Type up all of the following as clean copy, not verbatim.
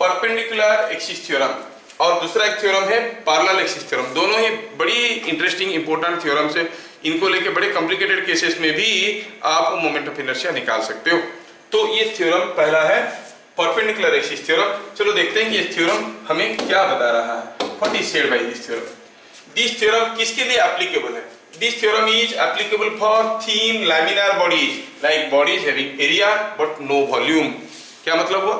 Perpendicular axis theorem और दूसरा एक थ्योरम है पैरेलल एक्सिस थ्योरम। दोनों ही बड़ी इंटरेस्टिंग इंपॉर्टेंट थ्योरम्स है। इनको लेके बड़े कॉम्प्लिकेटेड केसेस में भी आप मोमेंट ऑफ इनर्शिया निकाल सकते हो। तो ये थ्योरम पहला है परपेंडिकुलर एक्सिस थ्योरम। चलो देखते हैं कि ये थ्योरम हमें क्या बता रहा है। What is said by this theorem? This theorem किसके लिए एप्लीकेबल है? This theorem is applicable for thin laminar bodies, like bodies having area but no volume। क्या मतलब हुआ?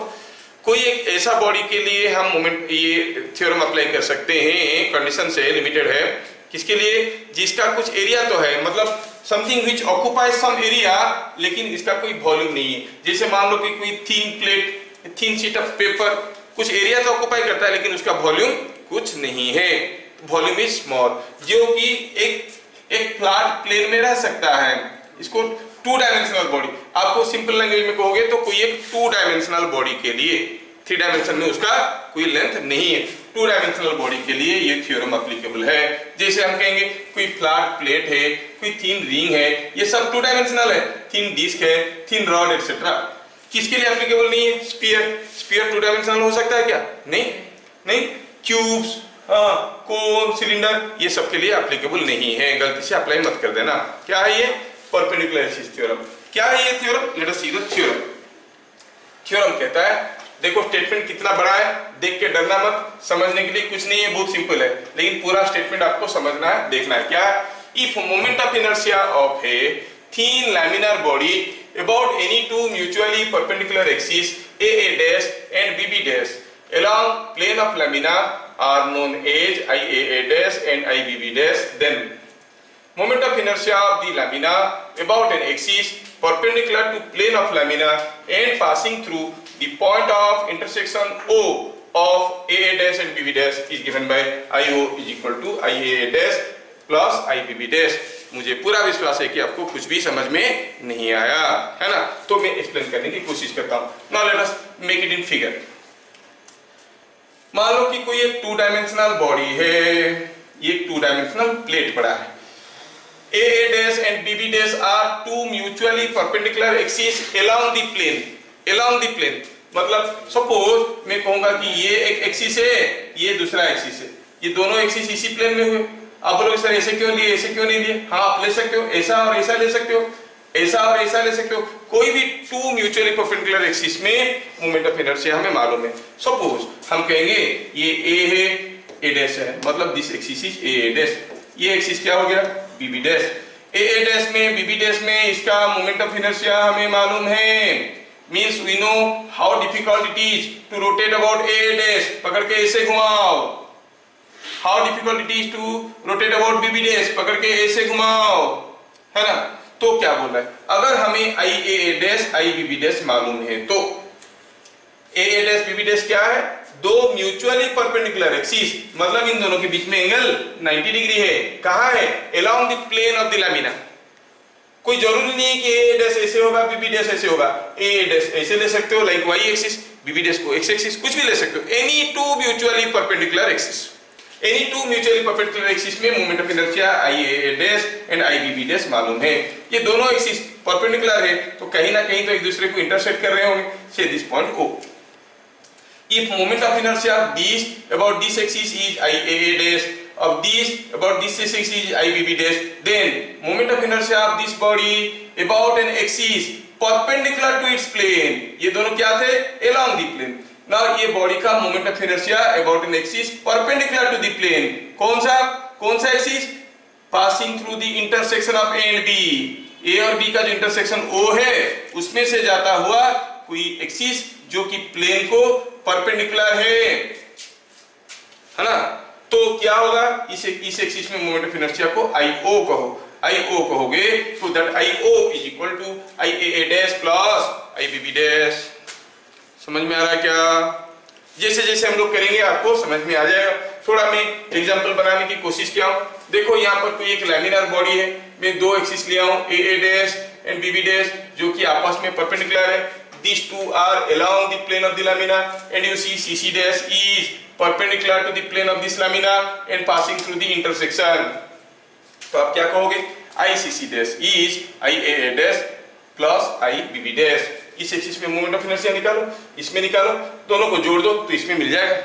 कोई एक ऐसा बॉडी के लिए हम मोमेंट ये थ्योरम अप्लाई कर सकते हैं, कंडीशन से लिमिटेड है। किसके लिए? जिसका कुछ एरिया तो है, मतलब something which occupies some area, लेकिन इसका कोई वॉल्यूम नहीं है। जैसे मान लो कि कोई thin plate, thin sheet of paper कुछ एरिया तो ऑक्युपाई करता है, लेकिन उसका वॉल्यूम कुछ नहीं है, वॉल्यूम इज स्मॉल। जो कि एक फ्लैट प्लेन में रह सकता है। इसको टू डायमेंशनल बॉडी, आपको सिंपल लैंग्वेज में कहोगे तो कोई एक टू डायमेंशनल बॉडी के लिए, थ्री डायमेंशन में उसका कोई लेंथ नहीं है, टू डायमेंशनल बॉडी के लिए ये थ्योरम एप्लीकेबल है। जैसे हम कहेंगे कोई फ्लैट प्लेट है, कोई थिन रिंग है, ये सब टू डायमेंशनल है, थिन डिस्क है, थिन रॉड एक्सेट्रा। किसके लिए एप्लीकेबल नहीं है? स्फीयर टू डायमेंशनल हो सकता है क्या? नहीं। क्यूब्स, कोन, सिलेंडर, ये सब के लिए एप्लीकेबल नहीं है। गलती से अप्लाई मत कर देना। क्या है ये? Perpendicular axis theorem. क्या है ये theorem? Let us see the theorem. Theorem कहता है, देखो स्टेटमेंट कितना बड़ा है, देख के डरना मत, समझने के लिए कुछ नहीं है, बहुत सिंपल है, लेकिन पूरा स्टेटमेंट आपको समझना है, देखना है। क्या है? If moment of inertia of A thin laminar body about any two mutually perpendicular axes AA dash and BB dash along plane of lamina are known as IAA dash and IBB dash, then moment of inertia of the lamina about an axis perpendicular to plane of lamina and passing through the point of intersection O of AA dash and BB dash is given by IO is equal to IAA dash plus IBB dash। मुझे पूरा विश्वास है कि आपको कुछ भी समझ में नहीं आया है ना, तो मैं एक्सप्लेन करने की कोशिश करता हूं। Now let us make it in figure. मान लो कि कोई एक टू डायमेंशनल बॉडी है, ये टू डायमेंशनल प्लेट पड़ा है। AA dash and BB dash are two mutually perpendicular axes along the plane। मतलब सपोज मैं कहूंगा कि ये एक एक्सिस है, ये दूसरा एक्सिस है, ये दोनों एक्सिस इसी प्लेन में हुए। आप बोलोगे सर ऐसे क्यों लिए, ऐसे क्यों नहीं लिए? हाँ, आप ले सकते हो, ऐसा और ऐसा ले सकते हो, ऐसा और ऐसा ले सकते हो। कोई भी टू म्यूचुअली परपेंडिकुलर एक्सिस में मोमेंट ऑफ इनर्शिया हमें मालूम है। सपोज हम कहेंगे ये ए है, ए डैश है, मतलब this axis is a dash. ये एक्सिस क्या हो गया? बीबी डैश। ए डैश में, बीबी डैश में इसका मोमेंट ऑफ इनर्शिया हमें मालूम है। Means we know how difficult it is to rotate about a dash. पकड़ के ऐसे घुमाओ। How difficult it is to rotate about BB dash, पकड़ के ऐसे घुमाओ, है ना। तो क्या बोल रहा है? अगर हमें IAA dash IBB dash मालूम है तो AA dash BB dash क्या है? दो म्यूचुअली परपेंडिकुलर एक्सिस, मतलब इन दोनों के बीच में एंगल 90 डिग्री है। कहाँ है? Along the plane of the lamina। कोई जरूरी नहीं है कि AA dash ऐसे होगा, BB dash ऐसे होगा। AA dash ऐसे ले सकते हो like Y axis, BB dash को X एक्सिस, कुछ भी ले सकते हो। Any two mutually perpendicular axis, any two mutually perpendicular axis में moment of inertia IAA dash and IBB dash मालूम है। ये दोनों एक्सिस परपेंडिकुलर है, तो कहीं ना कहीं तो एक दूसरे को इंटरसेक्ट कर रहे होंगे। से this point O। If moment of inertia this about this axis is IAA dash, of this about this axis is IBB dash, then moment of inertia of this body about an axis perpendicular to its plane। ये दोनों क्या थे? along the plane। Now ये body का moment of inertia about an axis perpendicular to the plane. कौन सा axis? Passing through the intersection of A and B. A और B का जो इंटरसेक्शन O है उसमें से जाता हुआ कोई एक्सिस जो कि प्लेन को परपेंडिकुलर है ना। तो क्या होगा? इस एक्सिस में मोमेंट ऑफ इनर्शिया को IO कहो। IO कहोगे तो that IO is equal to IAA dash plus IBB dash. समझ में आ रहा है क्या? जैसे जैसे हम लोग करेंगे आपको समझ में आ जाएगा। थोड़ा मैं एग्जांपल बनाने की कोशिश किया हूं। देखो यहाँ पर कोई एक लैमिनार बॉडी है, मैं दो एक्सिस लिया हूं AA dash and BB dash जो कि आपस में परपेंडिकुलर है। These two are along the plane of the lamina and you see CC dash is perpendicular to the plane of this lamina and passing through the intersection। तो आप क्या कहोगे? ICC dash is IAA dash plus IBB dash। इस axis में moment of inertia निकालो, इसमें निकालो, दोनों को जोड़ दो तो इसमें मिल जाएगा।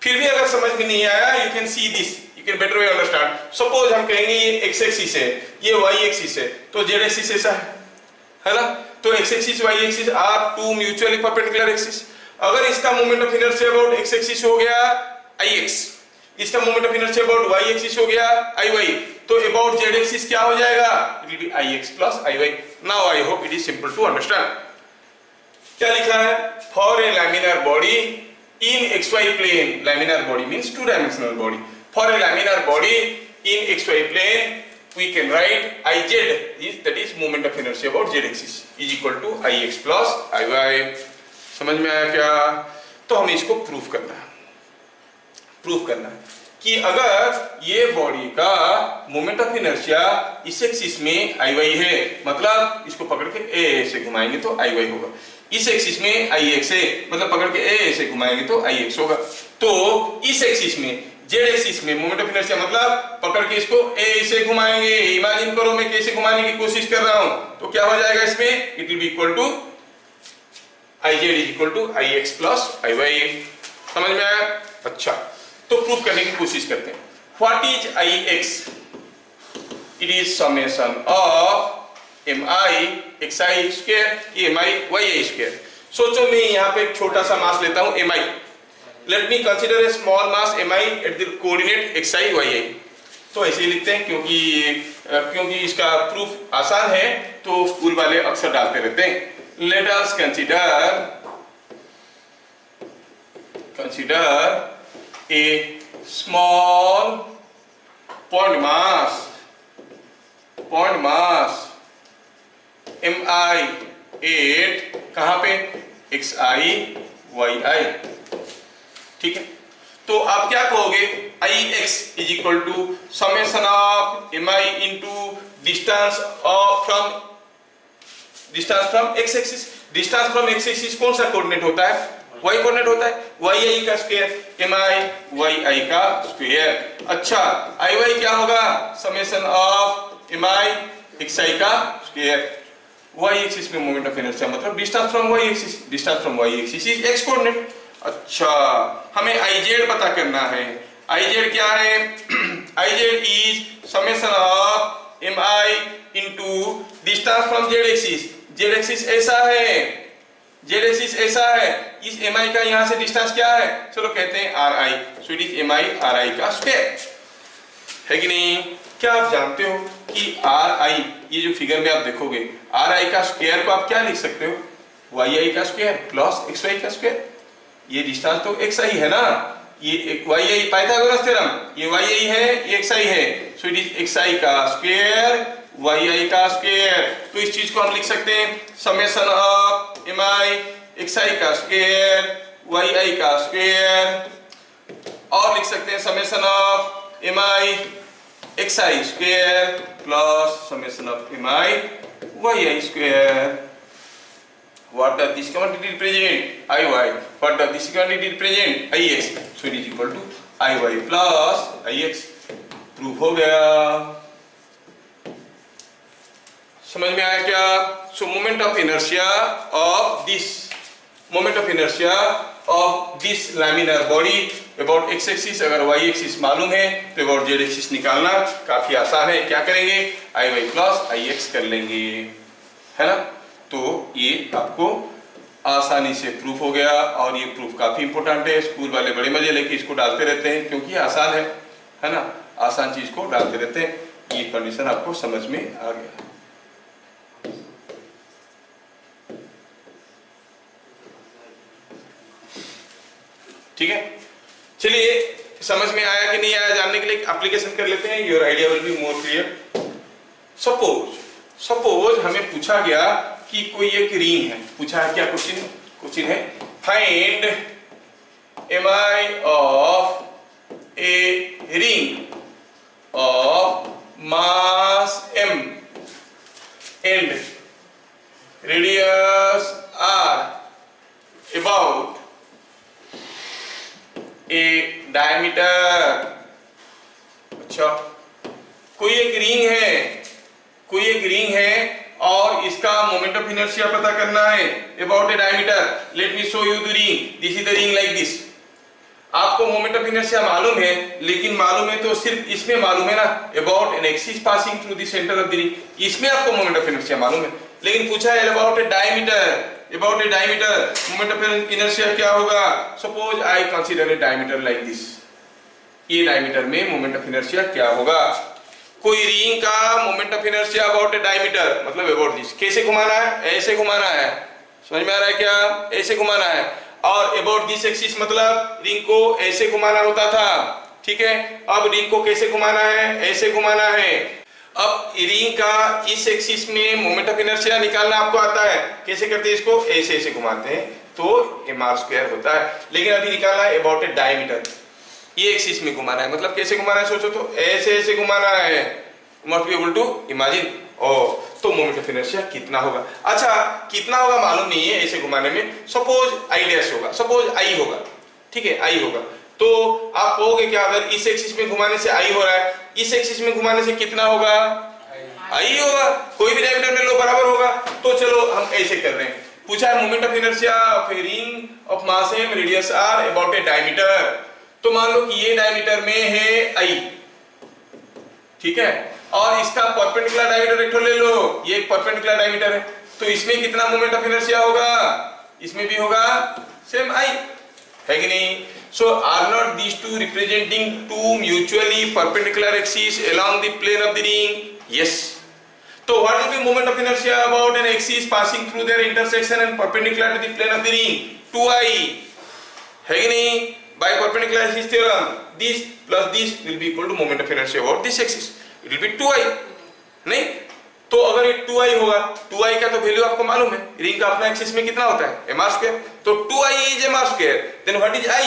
फिर भी अगर समझ में नहीं आया, you can see this, you can better way understand. Suppose हम कहेंगे ये एक्स एक्सिस है, ये वाई एक्सिस है, तो जेड एक्सिस ऐसा है ना? तो x axis y axis are two mutually perpendicular axis. अगर इसका moment of inertia about x axis हो गया आई एक्स, इसका moment of inertia about y axis हो गया आई वाई, तो अबाउट जेड एक्सिस क्या हो जाएगा? It will be I x plus I y. Now I hope it is simple to understand. क्या लिखा है? For a laminar body in xy plane, laminar body means two dimensional body. For a laminar body in xy plane, we can write Iz, that is moment of inertia about z axis, is equal to Ix plus Iy. समझ में आया क्या? तो हमें इसको proof करना है कि अगर ये बॉडी का मोमेंट ऑफ इनर्शिया इस एक्सिस में Iy है, मतलब इसको पकड़ के ए से घुमाएंगे तो Iy होगा, इस एक्सिस में Ix है, मतलब पकड़ के ए से घुमाएंगे तो Ix होगा। तो इस एक्सिस में, जेड एक्सिस में मोमेंट ऑफ इनर्शिया मतलब पकड़ के इसको ए से घुमाएंगे। इमेजिन करो मैं कैसे घुमाने की कोशिश कर रहा हूं, तो क्या हो जाएगा इसमें? It will be equal to Iz is equal to Ix plus Iy। समझ में आया? अच्छा, तो प्रूफ करने की कोशिश करते हैं। What is Ix? It is summation of mi xi square mi yi square. सोचो मैं यहाँ पे एक छोटा सा मास लेता हूँ mi, let me consider a small mass mi at the coordinate xi yi। तो ऐसे ही लिखते हैं क्योंकि इसका प्रूफ आसान है तो स्कूल वाले अक्सर डालते रहते हैं। Let us consider a small point mass mi at कहां पे? xi yi। ठीक है, तो आप क्या कहोगे? Ix is equal to summation of mi into distance from x axis. Distance from x axis कौन सा कोऑर्डिनेट होता है? y कोऑर्डिनेट होता है, yi का स्क्वायर mi yi का स्क्वायर। अच्छा, iy क्या होगा? समेशन ऑफ mi xi का स्क्वायर। y एक्सिस में मोमेंट ऑफ इनर्शिया मतलब distance from y axis is x coordinate. अच्छा, हमें Iz पता करना है। Iz क्या है? Iz is summation of mi into distance from z axis. z axis ऐसा है, इस mi का यहां से डिस्टेंस क्या है? चलो कहते हैं ri, so it is mi ri का स्क्वायर है कि नहीं? क्या आप जानते हो कि ri, ये जो फिगर में आप देखोगे, ri का स्क्वायर को आप क्या लिख सकते हो? yi का स्क्वायर प्लस xy का स्क्वायर। ये डिस्टेंस तो xi है ना, ये yi पाइथागोरस थ्योरम, ये yi है, ये xi है, सो इट इज xi का स्क्वायर yi का स्क्वायर। तो इस चीज को हम लिख सकते हैं समेशन ऑफ mi xi का स्क्वायर yi का स्क्वायर, और लिख सकते हैं summation of mi xi square plus summation of mi yi square. What does this quantity represent? Iy. What does this quantity represent? Ix. So it is equal to Iy plus Ix. Proof हो गया। समझ में आया क्या? So moment of inertia of this laminar body about x axis, अगर y axis मालूम है तो about z axis निकालना काफी आसान है। क्या करेंगे? Iy plus Ix कर लेंगे, है ना? तो ये आपको आसानी से प्रूफ हो गया, और ये प्रूफ काफी इंपॉर्टेंट है। स्कूल वाले बड़े मजे लेके इसको डालते रहते हैं क्योंकि आसान है ना? आसान चीज को डालते रहते हैं। ये कंडीशन आपको समझ में आ गया। ठीक है, चलिए समझ में आया कि नहीं आया जानने के लिए एप्लीकेशन कर लेते हैं। Your idea will be more clear. Suppose हमें पूछा गया कि कोई एक रिंग है। पूछा है क्या? क्वेश्चन है find mi of a ring of mass m and radius r about a diameter. अच्छा, कोई एक रिंग है और इस इसका मोमेंट ऑफ इनर्शिया पता करना है about a diameter. Let me show you the ring, this is the ring like this. आपको मोमेंट ऑफ इनर्शिया मालूम है, लेकिन मालूम है तो सिर्फ इसमें मालूम है ना, about an axis passing through the centre of the ring, इसमें आपको मोमेंट ऑफ इनर्शिया मालूम है। लेकिन पूछा है about a diameter, about a diameter moment of inertia क्या होगा। Suppose I consider a diameter like this, ये डायमीटर में मोमेंट ऑफ इनर्शिया क्या होगा। कोई रिंग का moment of inertia about a diameter मतलब अबाउट दिस, कैसे घुमाना है, ऐसे घुमाना है, समझ में आ रहा है क्या, ऐसे घुमाना है। और अबाउट दिस एक्सिस मतलब रिंग को ऐसे घुमाना होता था, ठीक है। अब रिंग को कैसे घुमाना है, ऐसे घुमाना है। अब रिंग का इस एक्सिस में मोमेंट ऑफ इनर्शिया निकालना आपको आता है, कैसे करते हैं इसको, ऐसे ऐसे घुमाते हैं तो mr² होता है। लेकिन अभी निकालना है अबाउट ए डायमीटर, ये एक्सिस में घुमाना है, मतलब कैसे घुमाना है सोचो तो, ऐसे ऐसे घुमाना है, must be able to imagine. तो मोमेंट ऑफ इनर्शिया कितना होगा। अच्छा कितना होगा मालूम नहीं है ऐसे घुमाने में, सपोज आई डैश होगा, सपोज आई होगा, ठीक है, आई होगा। तो आप कहोगे क्या, अगर इस एक्सिस में घुमाने से आई हो रहा है, इस एक्सिस में घुमाने से कितना होगा, आई होगा। कोई भी डायमीटर में लो बराबर होगा। तो चलो हम ऐसे कर रहे हैं, पूछा है moment of inertia of a ring of mass m radius r about a diameter. तो मान लो कि ये डायमीटर में है आई, ठीक है, और इसका परपेंडिकुलर डायमीटर एक ले लो, ये एक परपेंडिकुलर डायमीटर है, तो इसमें कितना मोमेंट ऑफ इनर्शिया होगा, इसमें भी होगा सेम आई, है कि नहीं। So are not these two representing two mutually perpendicular axis along the plane of the ring, yes. तो what is the moment of inertia about an axis passing through their intersection and perpendicular to the plane of the ring, 2i, है कि नहीं। By perpendicular axis theorem, this plus this will be equal to moment of inertia about this axis. It will be 2i, नहीं। तो अगर ये 2i होगा, 2i का तो वैल्यू आपको मालूम है, रिंग का अपना एक्सिस में कितना होता है mr², तो 2i is mr², then what is i,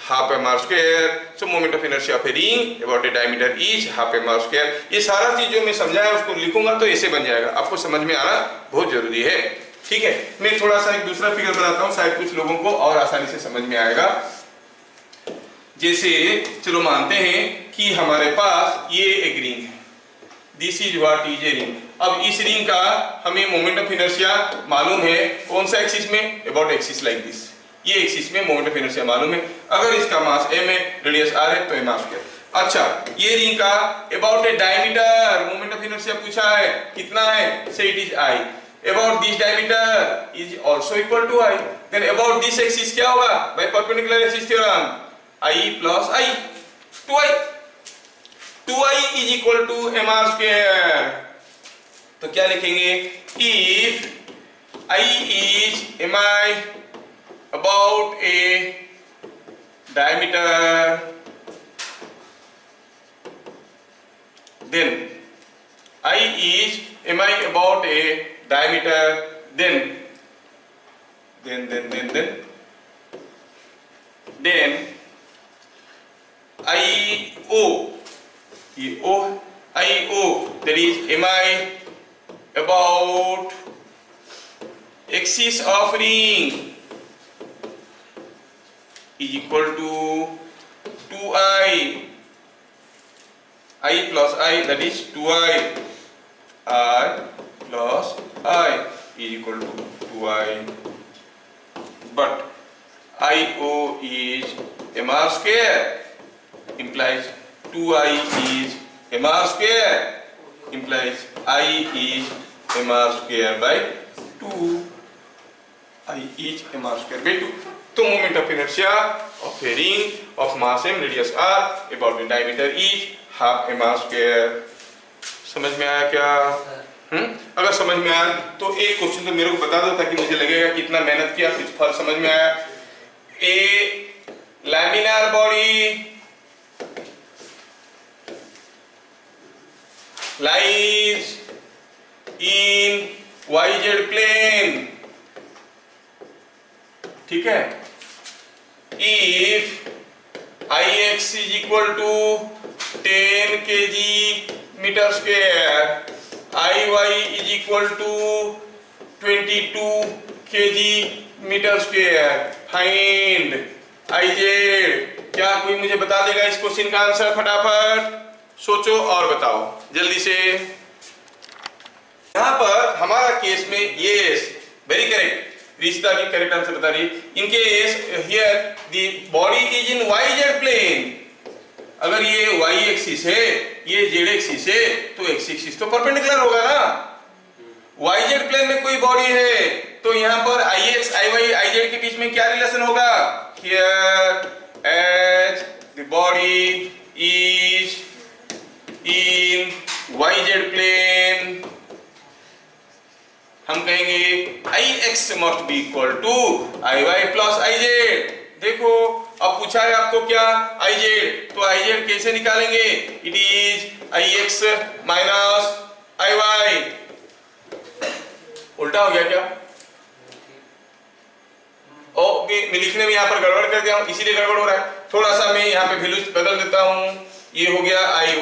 half mr²। so moment of inertia of a ring about a diameter is half mr²। ये सारा चीज जो मैं समझाया उसको लिखूंगा तो ऐसे बन जाएगा, आपको समझ में आना बहुत जरूरी है, ठीक है। मैं थोड़ा सा एक दूसरा फिगर बनाता हूँ, शायद कुछ लोगों को और आसानी से समझ में आएगा। जैसे चलो मानते हैं कि हमारे पास ये एक रिंग है, this is what is a ring. अब इस रिंग का हमें मोमेंट ऑफ इनर्शिया मालूम है, कौन सा एक्सिस में, अबाउट एक्सिस लाइक दिस, ये एक्सिस में मोमेंट ऑफ इनर्शिया मालूम है। अगर इसका मास m है, रेडियस r है, तो mr²। अच्छा ये रिंग का about a diameter moment of inertia पूछा है, कितना है, say it is i। About this diameter is also equal to i, then about this axis क्या होगा, by perpendicular axis theorem, i plus i, 2i is equal to mr²। तो क्या लिखेंगे, if i is mi about a diameter, then I is mi about a diameter, then IO, ये O, IO that is mi about axis of ring is equal to 2i, I plus I, that is 2i, I plus I is equal to 2i, but IO is mr², implies 2i is mr², implies I is mr² by 2, I is mr² by 2। तो moment of inertia of a ring of mass m radius r about the diameter is half mr²। समझ में आया क्या? अगर समझ में आया तो एक क्वेश्चन तो मेरे को बता दो ताकि मुझे लगेगा कितना मेहनत किया, कुछ फल समझ में आया। A laminar body lies in YZ plane, ठीक है। If Ix is equal to 10 kg meter square, Iy is equal to 22 kg meter square, find Iz। क्या कोई मुझे बता देगा इस क्वेश्चन का आंसर? फटाफट सोचो और बताओ जल्दी से। यहाँ पर हमारा केस में यस, वेरी करेक्ट, रिश्ता भी करेक्ट आंसर बता रही है। In case here the body is in YZ plane, अगर ये y एक्सिस है, ये z एक्सिस है, तो x एक्सिस तो परपेंडिकुलर होगा ना। YZ प्लेन में कोई बॉडी है तो यहाँ पर Ix, Iy, Iz के बीच में क्या रिलेशन होगा? Here as the body is in YZ plane, हम कहेंगे Ix must be equal to Iy plus Iz। देखो अब पूछा है आपको क्या? Iz, तो Iz कैसे निकालेंगे? It is Ix minus Iy। उल्टा हो गया क्या? ओ मैं लिखने में यहाँ पर गड़बड़ कर दिया हूं, इसीलिए गड़बड़ हो रहा है। थोड़ा सा मैं यहाँ पे वैल्यूज बदल देता हूं, ये हो गया Iy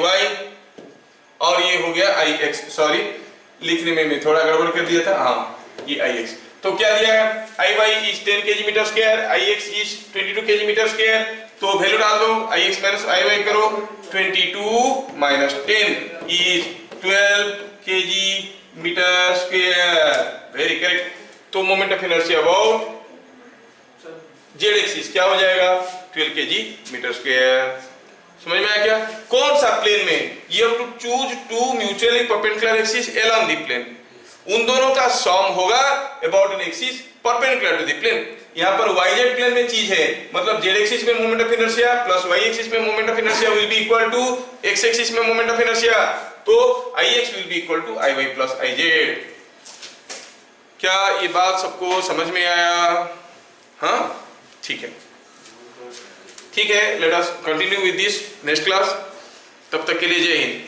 और ये हो गया Ix, सॉरी लिखने में मैं थोड़ा गड़बड़ कर दिया था, हाँ ये Ix। तो क्या दिया है? Iy is 10 kg metre square, Ix is 22 kg metre square, तो वैल्यू डाल दो, Ix माइनस Iy करो, 22 minus 10 is 12 kg metre square, very correct. तो moment of inertia about z axis क्या हो जाएगा? 12 kg मीटर स्क्वायर। समझ में आया क्या? कौन सा प्लेन में? You have to choose two mutually perpendicular axis along the plane, उन दोनों का सम होगा about an axis perpendicular to the plane. यहाँ पर YZ प्लेन में चीज है, मतलब z एक्सिस में moment of inertia plus y axis में moment of inertia will be equal to x axis में मोमेंट ऑफ इनर्शिया, तो Ix will be equal to Iy plus Iz। क्या ये बात सबको समझ में आया? हाँ ठीक है, ठीक है, let us continue with this next class. तब तक के लिए जय हिंद।